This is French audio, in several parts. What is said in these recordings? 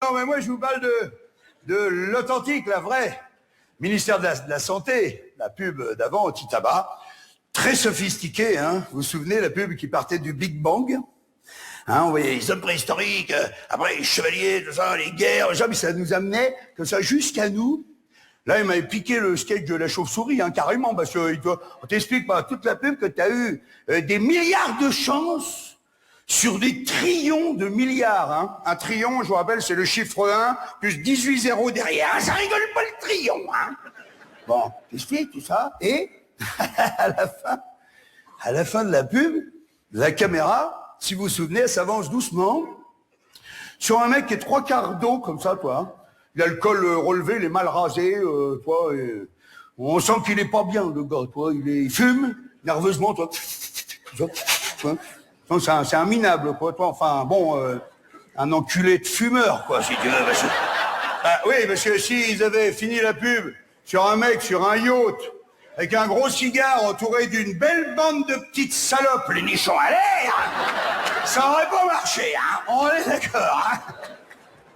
Non, mais moi, je vous parle de l'authentique, la vraie. Ministère de la Santé, la pub d'avant, anti-tabac, très sophistiquée, hein. Vous vous souvenez, la pub qui partait du Big Bang? Hein, on voyait les hommes préhistoriques, après les chevaliers, tout ça, les guerres, mais ça nous amenait comme ça jusqu'à nous. Là, il m'avait piqué le sketch de la chauve-souris, hein, carrément, parce que on t'explique par toute la pub que tu as eu des milliards de chances sur des trillions de milliards. Hein. Un trillion, je vous rappelle, c'est le chiffre 1 plus 18 zéros derrière. Ça rigole pas le trillion. Hein. Bon, t'expliques tout ça, et à la fin de la pub, la caméra, si vous vous souvenez, elle s'avance doucement sur un mec qui est 3/4 d'eau, comme ça, toi. Il a le col relevé, il est mal rasé, toi. Et on sent qu'il est pas bien, le gars, toi. Il fume nerveusement, toi. C'est un minable, quoi, toi. Enfin, bon, un enculé de fumeur, quoi, si tu veux. Parce que... Ah, oui, parce que s'ils avaient fini la pub sur un mec, sur un yacht, avec un gros cigare entouré d'une belle bande de petites salopes, les nichons à l'air, ça aurait pas marché, hein. On est d'accord, hein.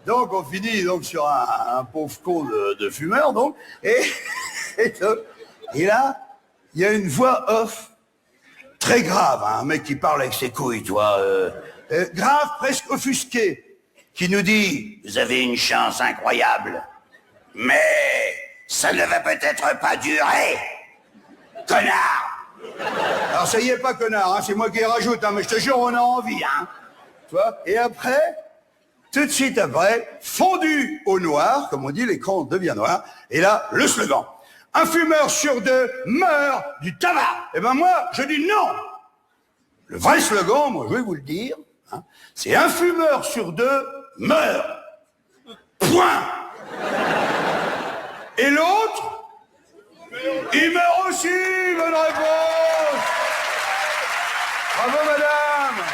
Donc, on finit donc sur un pauvre con de fumeur, donc, et là, il y a une voix off très grave, hein, un mec qui parle avec ses couilles, tu vois, grave, presque offusqué, qui nous dit « Vous avez une chance incroyable, mais ça ne va peut-être pas durer, connard !» Alors, ça y est, pas connard, hein, c'est moi qui rajoute, hein, mais je te jure, on a envie, hein, tu vois. Et après... Tout de suite après, fondu au noir, comme on dit, l'écran devient noir, et là, le slogan. Un fumeur sur deux meurt du tabac. Eh ben moi, je dis non. Le vrai slogan, moi, je vais vous le dire, hein, c'est un fumeur sur deux meurt. Point. Et l'autre, il meurt aussi, bonne réponse. Bravo, madame.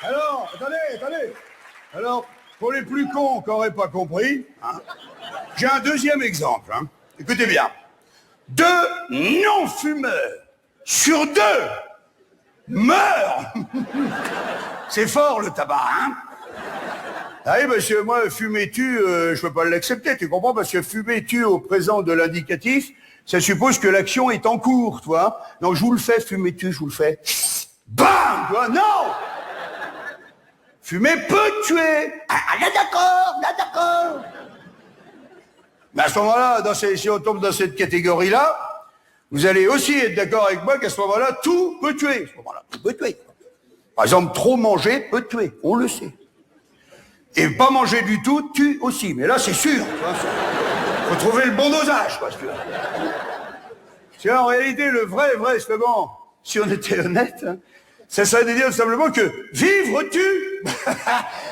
Alors, attendez. Alors, pour les plus cons qui n'auraient pas compris, hein, j'ai un deuxième exemple. Hein. Écoutez bien. 2 non-fumeurs sur 2 meurent. C'est fort, le tabac, hein. Ah oui, parce que moi, fumer tue, je peux pas l'accepter, tu comprends? Parce que fumer tue au présent de l'indicatif, ça suppose que l'action est en cours, tu vois. Donc, je vous le fais, fumer tue, je vous le fais. Bam, tu vois, non. Fumer peut tuer. Ah, là d'accord. Mais à ce moment-là, si on tombe dans cette catégorie-là, vous allez aussi être d'accord avec moi qu'à ce moment-là, tout peut tuer. À ce moment-là, tout peut tuer. Par exemple, trop manger peut tuer, on le sait. Et pas manger du tout tue aussi. Mais là, c'est sûr. Faut trouver le bon dosage, parce que... C'est en réalité le vrai slogan, si on était honnête, hein, ça serait de dire simplement que vivre tue.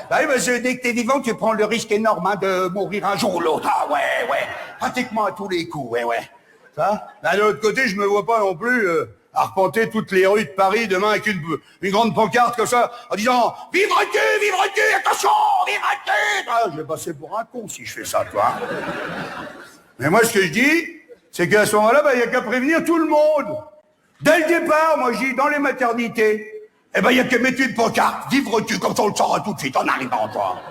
Bah oui, parce que dès que t'es vivant, tu prends le risque énorme, hein, de mourir un jour ou l'autre. Ah ouais, pratiquement à tous les coups, ouais. Ça. D'un autre côté, je me vois pas non plus arpenter toutes les rues de Paris demain avec une grande pancarte comme ça, en disant « Vivre tue, attention, vivre tue !» Ah, je vais passer pour un con si je fais ça, toi. Mais moi, ce que je dis, c'est qu'à ce moment-là, il n'y a qu'à prévenir tout le monde. Dès le départ, moi, je dis, dans les maternités, il n'y a qu'à mettre une pancarte, vivre-tu, comme ça on le saura tout de suite en arrivant, toi.